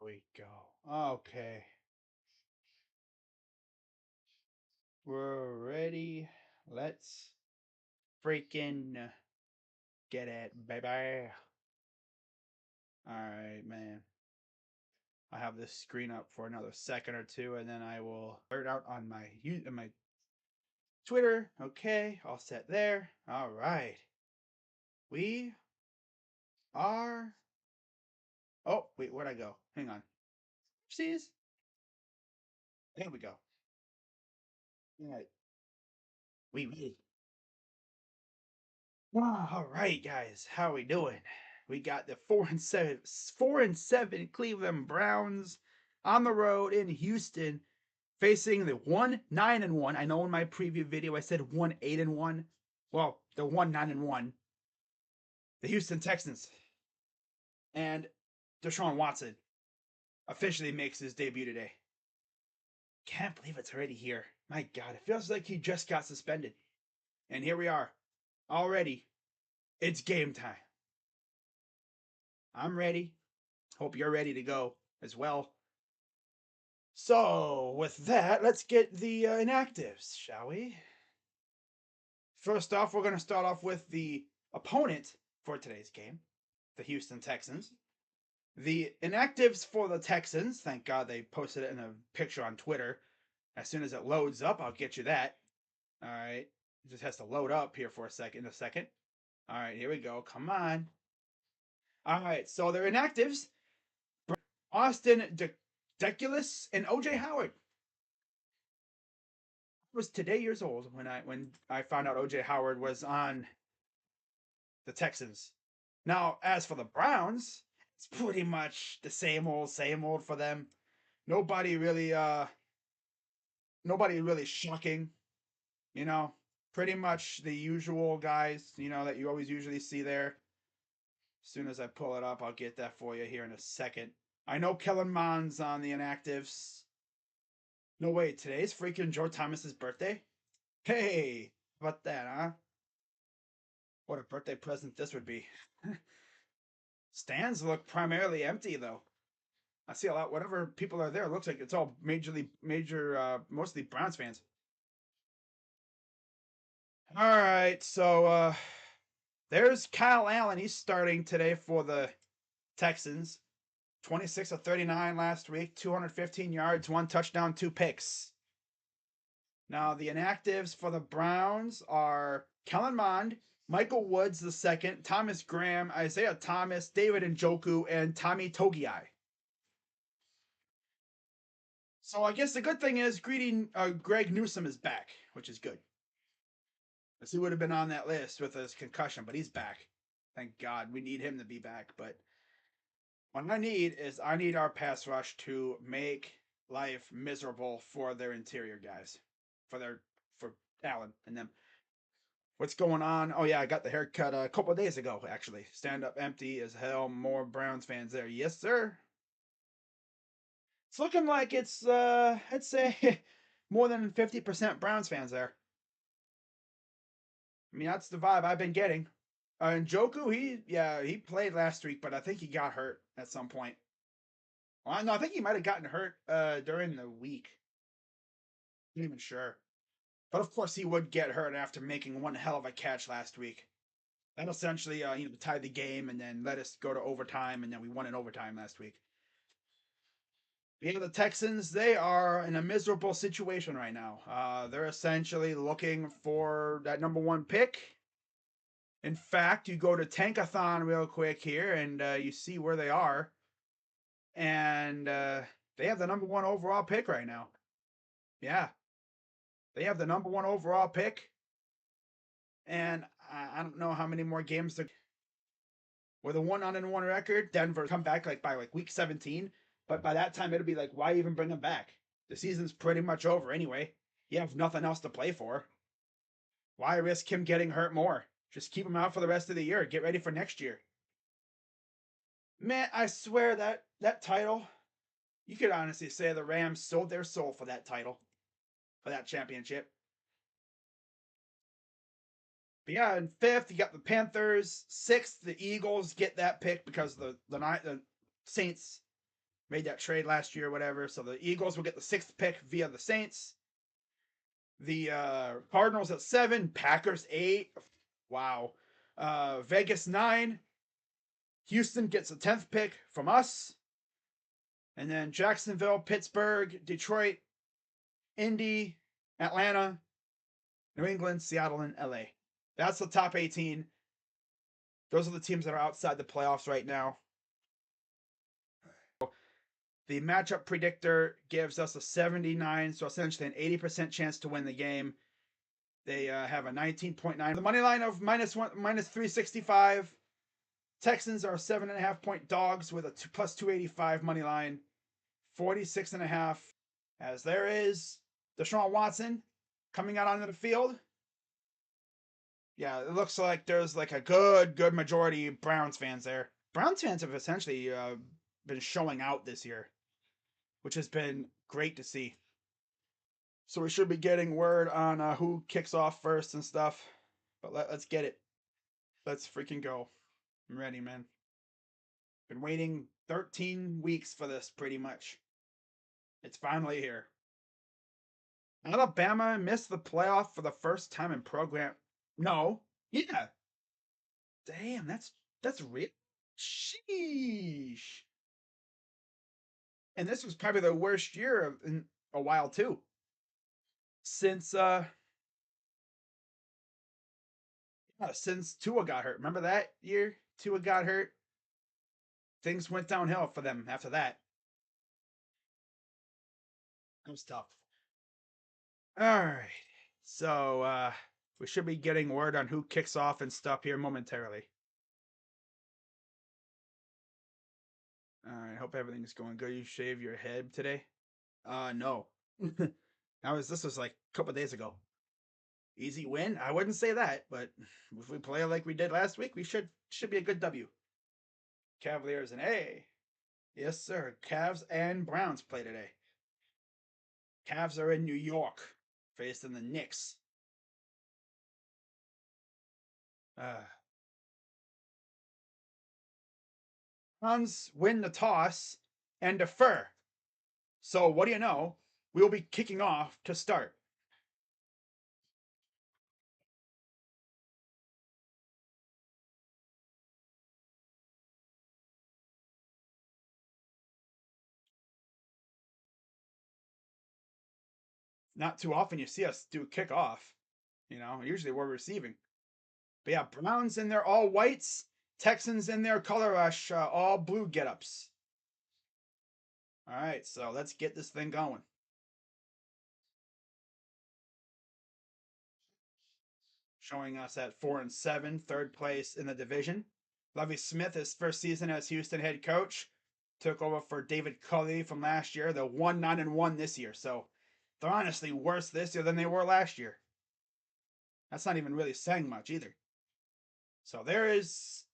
We go. Okay. We're ready. Let's freaking get it, baby. Alright, man. I have this screen up for another second or two, and then I will blurt out on my Twitter. Okay, all set there. Alright. We are. Oh, wait, where'd I go? Hang on. Oopsies. There we go. Alright. We. All right, guys, how we doing? We got the 4-7 Cleveland Browns on the road in Houston, facing the 1-9-1. I know in my preview video I said 1-8-1. Well, the 1-9-1, the Houston Texans, and Deshaun Watson officially makes his debut today. Can't believe it's already here. My God, it feels like he just got suspended, and here we are already. It's game time. I'm ready. Hope you're ready to go as well. So, with that, let's get the inactives, shall we? First off, we're going to start off with the opponent for today's game, the Houston Texans. The inactives for the Texans, thank God they posted it in a picture on Twitter. As soon as it loads up, I'll get you that. All right. It just has to load up here for a second. All right, here we go. Come on. All right, so they're inactives. Austin Deculus and OJ Howard. I was today years old when I found out OJ Howard was on the Texans. Now, as for the Browns, it's pretty much the same old for them. Nobody really nobody really shocking, you know. Pretty much the usual guys, that you always usually see there. As soon as I pull it up, I'll get that for you here in a second. I know Kellen Mond's on the inactives. No, wait, today's freaking Joe Thomas's birthday? Hey, how about that, huh? What a birthday present this would be. Stands look primarily empty, though. I see a lot, whatever people are there, it looks like it's all mostly Browns fans. All right, so there's Kyle Allen. He's starting today for the Texans. 26 of 39 last week, 215 yards, 1 touchdown, 2 picks. Now, the inactives for the Browns are Kellen Mond, Michael Woods the second, Thomas Graham, Isaiah Thomas, David Njoku, and Tommy Togiai. So I guess the good thing is Greg Newsome is back, which is good. As he would have been on that list with his concussion, but he's back. Thank God. We need him to be back. But what I need our pass rush to make life miserable for their interior guys. For Allen and them. What's going on? Oh yeah, I got the haircut a couple of days ago, actually. Stand up empty as hell. More Browns fans there. Yes, sir. It's looking like it's I'd say more than 50% Browns fans there. I mean, that's the vibe I've been getting. And Joku, he played last week, but I think he got hurt at some point. Well, no, I think he might have gotten hurt during the week. Not even sure. But of course, he would get hurt after making one hell of a catch last week. That essentially, tied the game and then let us go to overtime, and then we won in overtime last week. Yeah, the Texans, they are in a miserable situation right now. They're essentially looking for that number one pick. In fact, you go to Tankathon real quick here, and you see where they are. And they have the number one overall pick right now. Yeah. They have the number one overall pick. And I don't know how many more games they're with a 1-1 record. Denver come back by week 17. But by that time, it'll be like, why even bring him back? The season's pretty much over anyway. You have nothing else to play for. Why risk him getting hurt more? Just keep him out for the rest of the year. Get ready for next year. Man, I swear that title, you could honestly say the Rams sold their soul for that title, for that championship. But yeah, in fifth, you got the Panthers. Sixth, the Eagles get that pick because the Saints Made that trade last year, whatever. So the Eagles will get the 6th pick via the Saints. The Cardinals at 7, Packers 8. Wow. Vegas 9. Houston gets the 10th pick from us. And then Jacksonville, Pittsburgh, Detroit, Indy, Atlanta, New England, Seattle, and LA. That's the top 18. Those are the teams that are outside the playoffs right now. The matchup predictor gives us a 79, so essentially an 80% chance to win the game. They have a 19.9. The money line of minus 365. Texans are 7.5-point dogs with a plus 285 money line. 46.5. As there is Deshaun Watson coming out onto the field. Yeah, it looks like there's like a good majority of Browns fans there. Browns fans have essentially been showing out this year, which has been great to see. So we should be getting word on who kicks off first and stuff. But let's get it. Let's freaking go. I'm ready, man. Been waiting 13 weeks for this, pretty much. It's finally here. Alabama missed the playoff for the first time in program. No. Yeah. Damn, that's real. Sheesh. And this was probably the worst year in a while too. Since since Tua got hurt. Remember that year? Tua got hurt. Things went downhill for them after that. It was tough. All right. So we should be getting word on who kicks off and stuff here momentarily. All right. Hope everything's going good. You shave your head today? No. This was like a couple days ago. Easy win? I wouldn't say that, but if we play like we did last week, we should be a good W. Cavaliers and A. Yes, sir. Cavs and Browns play today. Cavs are in New York, facing the Knicks. Browns win the toss and defer. So what do you know? We'll be kicking off to start. Not too often you see us do kickoff. Usually we're receiving. But yeah, Browns in their all whites, Texans in their color rush, all blue get-ups. All right, so let's get this thing going. Showing us at 4-7, third place in the division. Lovie Smith, his first season as Houston head coach, took over for David Culley from last year. They're 1-9-1 this year, so they're honestly worse this year than they were last year. That's not even really saying much either. So there is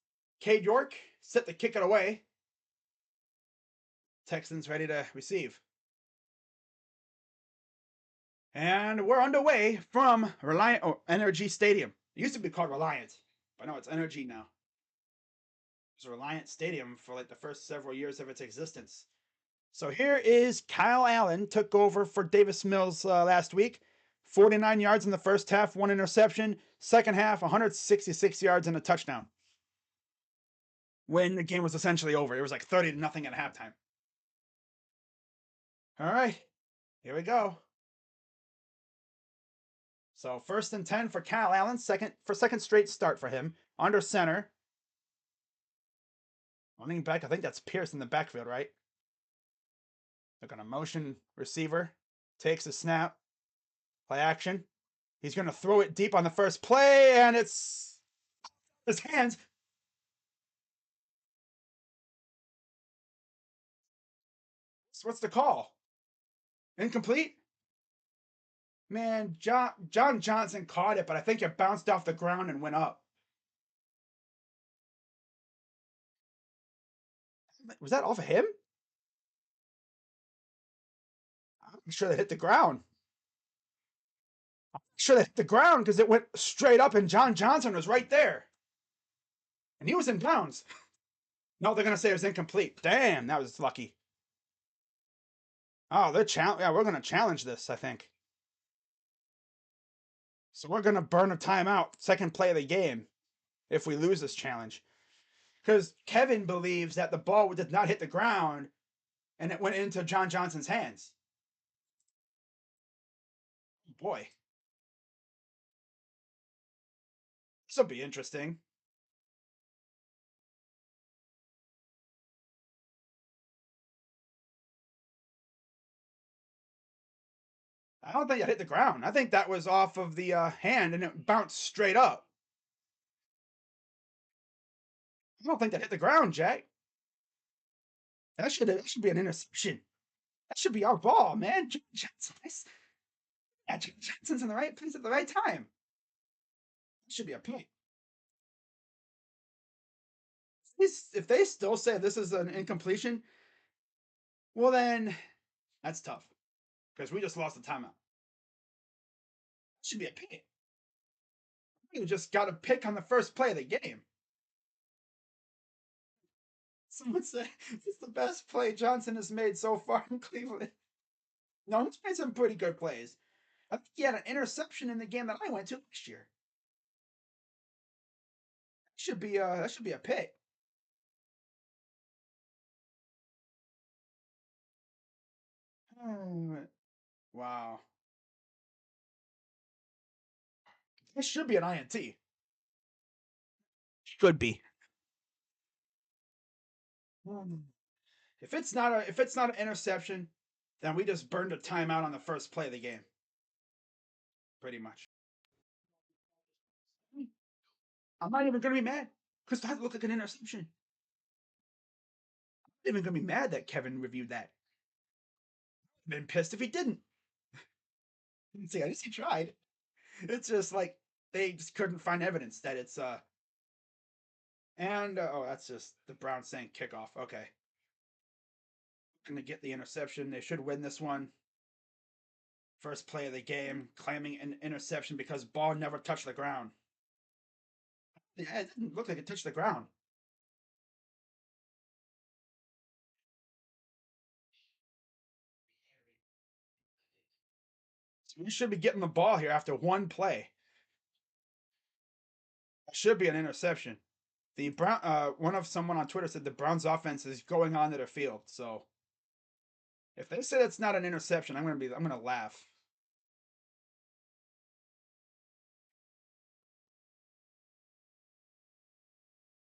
Cade York, set to kick it away. Texans ready to receive. And we're underway from Energy Stadium. It used to be called Reliant, but no, it's Energy now. It was Reliant Stadium for like the first several years of its existence. So here is Kyle Allen, took over for Davis Mills last week. 49 yards in the first half, 1 interception. Second half, 166 yards and a touchdown. When the game was essentially over. It was like 30-0 at halftime. All right, here we go. So 1st and 10 for Kyle Allen, second straight start for him. Under center. Running back, I think that's Pierce in the backfield, right? They're going to motion receiver. Takes a snap. Play action. He's going to throw it deep on the first play, and it's his hands. So what's the call? Incomplete? Man, John Johnson caught it, but I think it bounced off the ground and went up. Was that off of him? I'm sure they hit the ground. I'm sure they hit the ground because it went straight up and John Johnson was right there. And he was in bounds. No, they're going to say it was incomplete. Damn, that was lucky. Oh, yeah, we're gonna challenge this, I think. So we're gonna burn a timeout, second play of the game, if we lose this challenge. Because Kevin believes that the ball did not hit the ground and it went into John Johnson's hands. Boy, this will be interesting. I don't think it hit the ground. I think that was off of the hand and it bounced straight up. I don't think that hit the ground, Jack. That should be an interception. That should be our ball, man. Johnson, yeah, Johnson's in the right place at the right time. That should be a pick. If they still say this is an incompletion, well then that's tough because we just lost the timeout. It should be a pick. You just got a pick on the first play of the game. Someone said it's the best play Johnson has made so far in Cleveland. No, he's made some pretty good plays. I think he had an interception in the game that I went to last year. That should be a pick. Wow. This should be an INT. Should be. If it's not an interception, then we just burned a timeout on the first play of the game. Pretty much. I'm not even gonna be mad because that looked like an interception. I'm not even gonna be mad that Kevin reviewed that. I'd been pissed if he didn't. See, at least he tried. It's just like they just couldn't find evidence that it's and oh, that's just the Browns saying kickoff. Okay, gonna get the interception. They should win this one. First play of the game, claiming an interception because ball never touched the ground. Yeah, it didn't look like it touched the ground. So we should be getting the ball here after one play. That should be an interception. The someone on Twitter said the Browns offense is going onto the field. So if they say that's not an interception, I'm gonna laugh.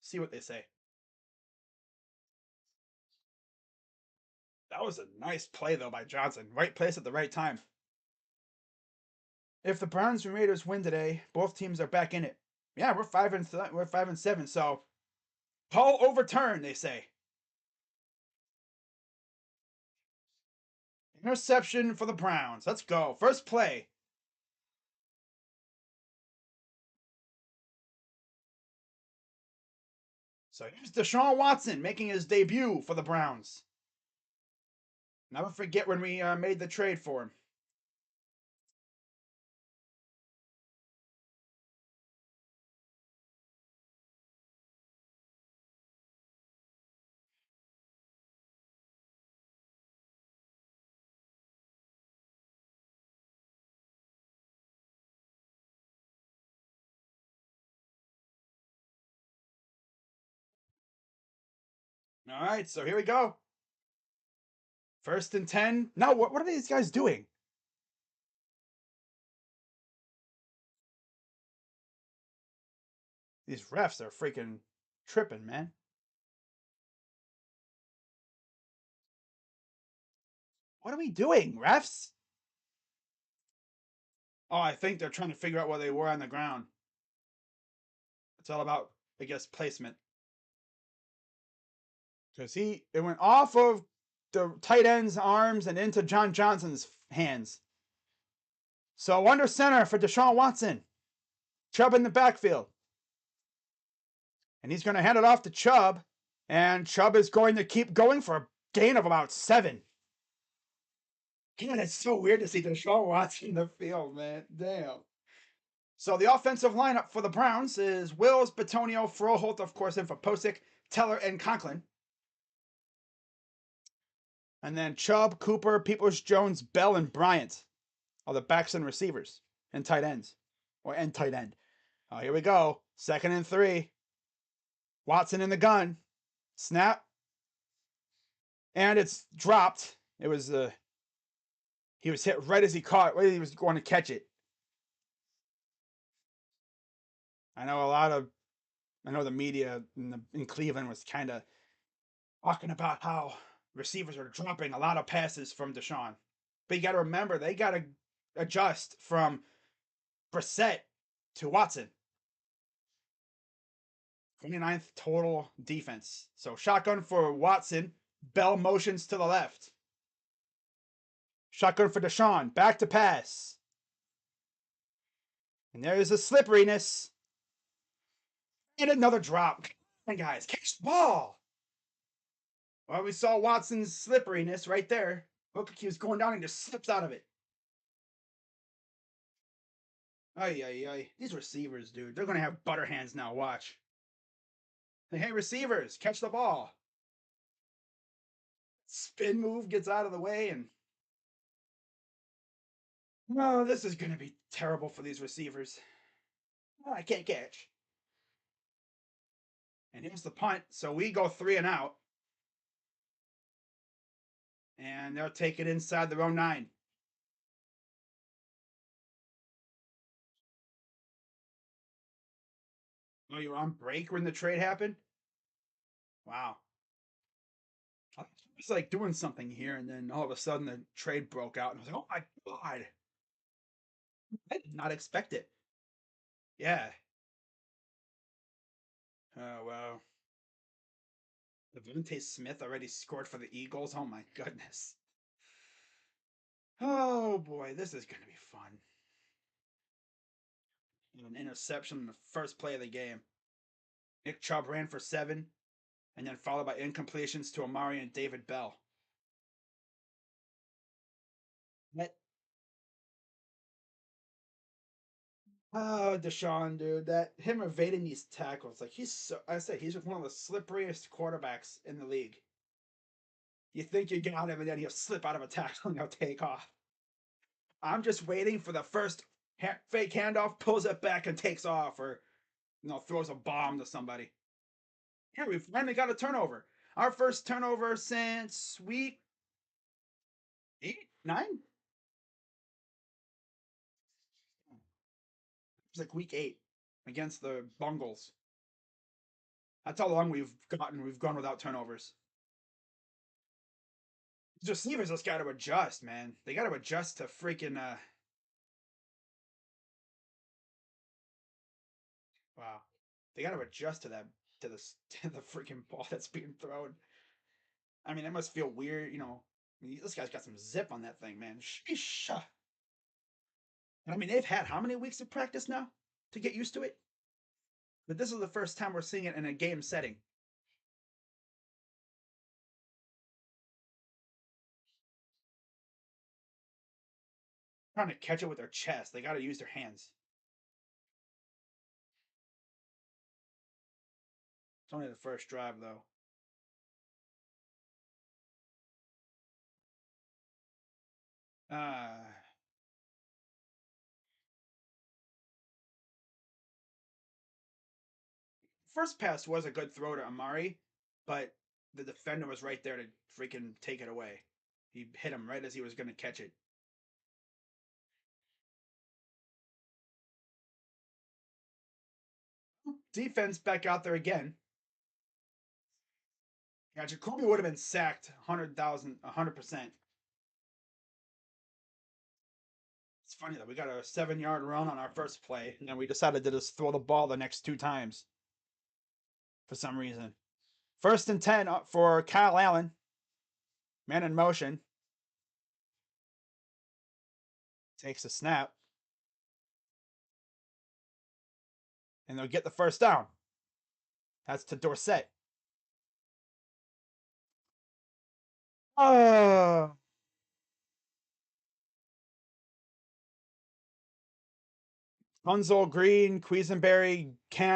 See what they say. That was a nice play though by Johnson. Right place at the right time. If the Browns and Raiders win today, both teams are back in it. Yeah, we're 5-7. So call overturned, they say. Interception for the Browns. Let's go. First play. So here's Deshaun Watson making his debut for the Browns. Never forget when we made the trade for him. All right, so here we go. First and 10. No, what are these guys doing? These refs are freaking tripping, man. What are we doing, refs? Oh, I think they're trying to figure out where they were on the ground. It's all about, I guess, placement. Because it went off of the tight end's arms and into John Johnson's hands. So under center for Deshaun Watson. Chubb in the backfield. And he's going to hand it off to Chubb. And Chubb is going to keep going for a gain of about 7. God, it's so weird to see Deshaun Watson in the field, man. Damn. So the offensive lineup for the Browns is Wills, Bitonio, Froholt, of course, and for Posick, Teller, and Conklin. And then Chubb, Cooper, Peoples-Jones, Bell, and Bryant are the backs and receivers and tight ends. And tight end. Oh, here we go. 2nd and 3. Watson in the gun. Snap. And it's dropped. It was he was hit right as he caught it. He was going to catch it. I know the media in Cleveland was kind of talking about how receivers are dropping a lot of passes from Deshaun. But you got to remember, they got to adjust from Brissett to Watson. 29th total defense. So shotgun for Watson. Bell motions to the left. Shotgun for Deshaun. Back to pass. And there's a slipperiness. And another drop. And guys, catch the ball. Well, we saw Watson's slipperiness right there. Look like he was going down and just slips out of it. Ay, ay, ay. These receivers, dude, they're going to have butter hands now. Watch. Hey, receivers, catch the ball. Spin move gets out of the way, and no, this is going to be terrible for these receivers. Oh, I can't catch. And here's the punt. So we go 3 and out. And they'll take it inside their own 9. Oh, you were on break when the trade happened? Wow. I was like doing something here, and then all of a sudden the trade broke out, and I was like, oh my God. I did not expect it. Yeah. Oh, wow. Devontae Smith already scored for the Eagles. Oh my goodness. Oh boy, this is going to be fun. An interception in the first play of the game. Nick Chubb ran for 7, and then followed by incompletions to Amari and David Bell. What? Oh, Deshaun, dude, that him evading these tackles, like he's one of the slipperiest quarterbacks in the league. You think you got him, and then he'll slip out of a tackle and he'll take off. I'm just waiting for the first fake handoff, pulls it back and takes off, or throws a bomb to somebody. Yeah, we finally got a turnover. Our first turnover since week 8, 9. It was like week 8 against the Bungles. That's how long we've gone without turnovers. The receivers just got to adjust, man. They got to adjust to freaking wow. They got to adjust to that to the freaking ball that's being thrown. I mean, it must feel weird, This guy's got some zip on that thing, man. Sheesh. I mean, they've had how many weeks of practice now to get used to it? But this is the first time we're seeing it in a game setting. Trying to catch it with their chest. They got to use their hands. It's only the first drive, though. Uh, First pass was a good throw to Amari, but the defender was right there to freaking take it away. He hit him right as he was going to catch it. Defense back out there again. Yeah, Jacoby would have been sacked 100%. It's funny that we got a 7-yard run on our first play, and then we decided to just throw the ball the next 2 times for some reason. 1st and 10 for Kyle Allen. Man in motion. Takes a snap. And they'll get the first down. That's to Dorsett. Oh. Hunzel, Green, Quisenberry, Can